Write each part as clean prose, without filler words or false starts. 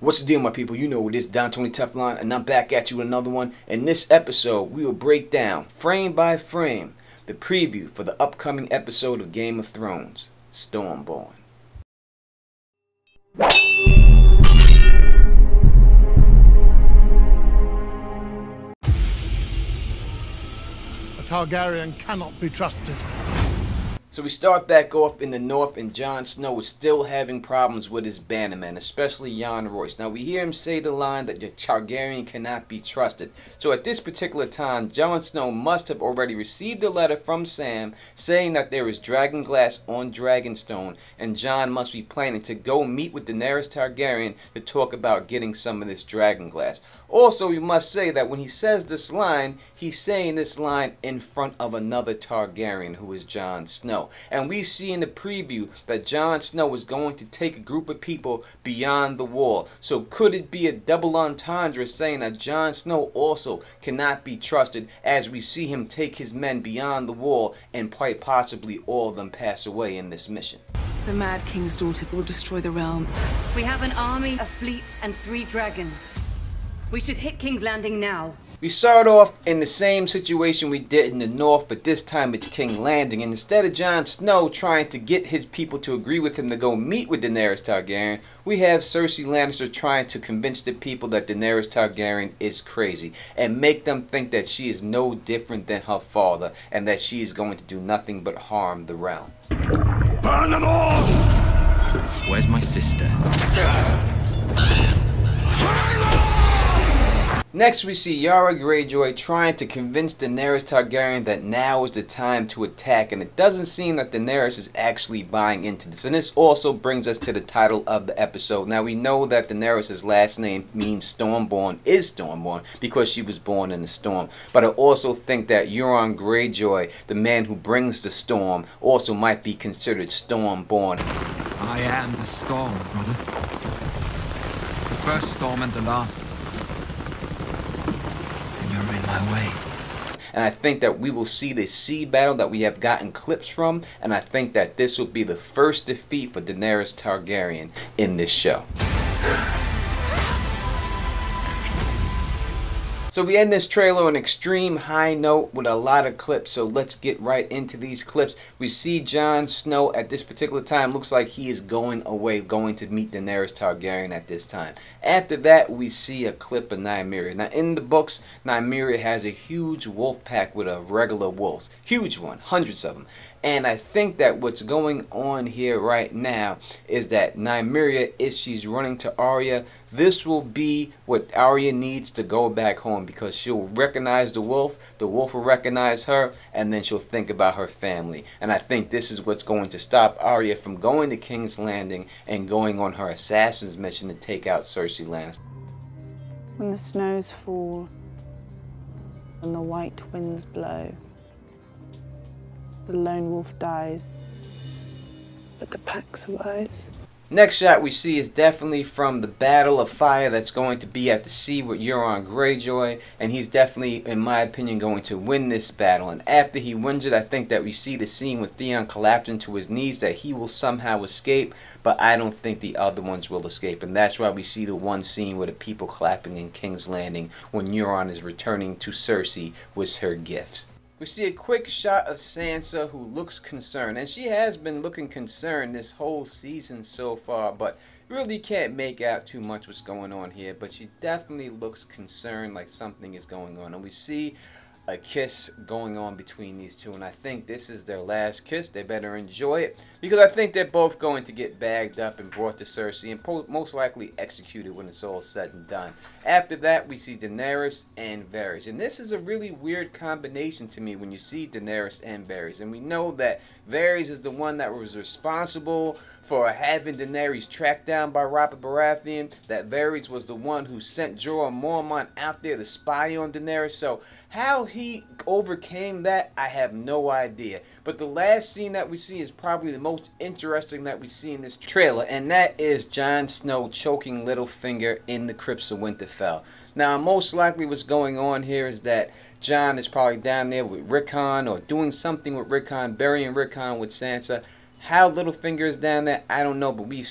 What's the deal, my people? You know it is, Don Tony Teflon, and I'm back at you with another one. In this episode, we will break down, frame by frame, the preview for the upcoming episode of Game of Thrones, Stormborn. A Targaryen cannot be trusted. So we start back off in the north, and Jon Snow is still having problems with his bannermen, especially Jon Royce. Now we hear him say the line that the Targaryen cannot be trusted. So at this particular time, Jon Snow must have already received a letter from Sam saying that there is dragon glass on Dragonstone, and Jon must be planning to go meet with Daenerys Targaryen to talk about getting some of this dragon glass. Also, we must say that when he says this line, he's saying this line in front of another Targaryen, who is Jon Snow. And we see in the preview that Jon Snow is going to take a group of people beyond the wall. So could it be a double entendre saying that Jon Snow also cannot be trusted, as we see him take his men beyond the wall and quite possibly all of them pass away in this mission? The Mad King's daughters will destroy the realm. We have an army, a fleet, and 3 dragons. We should hit King's Landing now. We start off in the same situation we did in the north, but this time it's King's Landing. And instead of Jon Snow trying to get his people to agree with him to go meet with Daenerys Targaryen, we have Cersei Lannister trying to convince the people that Daenerys Targaryen is crazy and make them think that she is no different than her father and that she is going to do nothing but harm the realm. Burn them all! Where's my sister? Next, we see Yara Greyjoy trying to convince Daenerys Targaryen that now is the time to attack, and it doesn't seem that Daenerys is actually buying into this. And this also brings us to the title of the episode. Now, we know that Daenerys' last name means Stormborn, is Stormborn, because she was born in the storm. But I also think that Euron Greyjoy, the man who brings the storm, also might be considered Stormborn. I am the storm, brother. The first storm and the last. You're in my way. And I think that we will see the sea battle that we have gotten clips from, and I think that this will be the first defeat for Daenerys Targaryen in this show. So we end this trailer on an extreme high note with a lot of clips, so let's get right into these clips. We see Jon Snow at this particular time, looks like he is going away, going to meet Daenerys Targaryen at this time. After that, we see a clip of Nymeria. Now in the books, Nymeria has a huge wolf pack with a regular wolves. Huge one, hundreds of them. And I think that what's going on here right now is that Nymeria, if she's running to Arya, this will be what Arya needs to go back home, because she'll recognize the wolf will recognize her, and then she'll think about her family. And I think this is what's going to stop Arya from going to King's Landing and going on her assassin's mission to take out Cersei Lannister. When the snows fall and the white winds blow, the lone wolf dies, but the pack survives. Next shot we see is definitely from the Battle of Fire that's going to be at the sea with Euron Greyjoy, and he's definitely, in my opinion, going to win this battle. And after he wins it, I think that we see the scene with Theon collapsing to his knees, that he will somehow escape, but I don't think the other ones will escape. And that's why we see the one scene with the people clapping in King's Landing when Euron is returning to Cersei with her gifts. We see a quick shot of Sansa, who looks concerned, and she has been looking concerned this whole season so far, but really can't make out too much what's going on here. But she definitely looks concerned, like something is going on. And we see a kiss going on between these two, and I think this is their last kiss. They better enjoy it, because I think they're both going to get bagged up and brought to Cersei and most likely executed when it's all said and done. After that, we see Daenerys and Varys, and this is a really weird combination to me when you see Daenerys and Varys. And we know that Varys is the one that was responsible for having Daenerys tracked down by Robert Baratheon, that Varys was the one who sent Jorah Mormont out there to spy on Daenerys. So how he overcame that, I have no idea. But the last scene that we see is probably the most interesting that we see in this trailer, and that is Jon Snow choking Littlefinger in the Crypts of Winterfell. Now, most likely what's going on here is that Jon is probably down there with Rickon, or doing something with Rickon, burying Rickon with Sansa. How Littlefinger is down there, I don't know, but we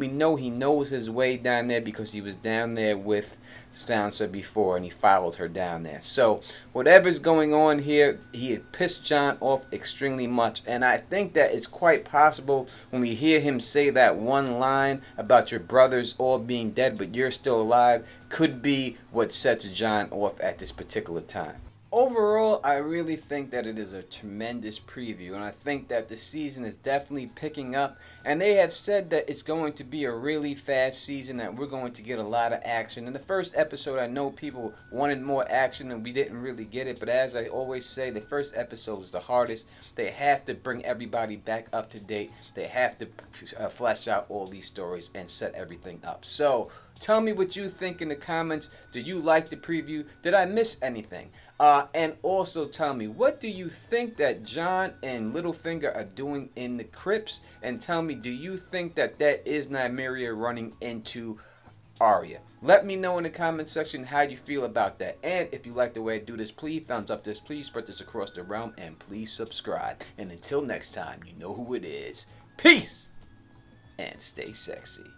know he knows his way down there because he was down there with Sansa before and he followed her down there. So whatever's going on here, he had pissed Jon off extremely much, and I think that it's quite possible when we hear him say that one line about your brothers all being dead but you're still alive, could be what sets Jon off at this particular time. Overall, I really think that it is a tremendous preview, and I think that the season is definitely picking up, and they have said that it's going to be a really fast season, that we're going to get a lot of action. In the first episode, I know people wanted more action and we didn't really get it, but as I always say, the first episode is the hardest. They have to bring everybody back up to date. They have to flesh out all these stories and set everything up. So tell me what you think in the comments. Did you like the preview? Did I miss anything? And also tell me, what do you think that Jon and Littlefinger are doing in the crypts? And tell me, do you think that that is Nymeria running into Arya? Let me know in the comment section how you feel about that. And if you like the way I do this, please thumbs up this, please spread this across the realm, and please subscribe. And until next time, you know who it is. Peace! And stay sexy.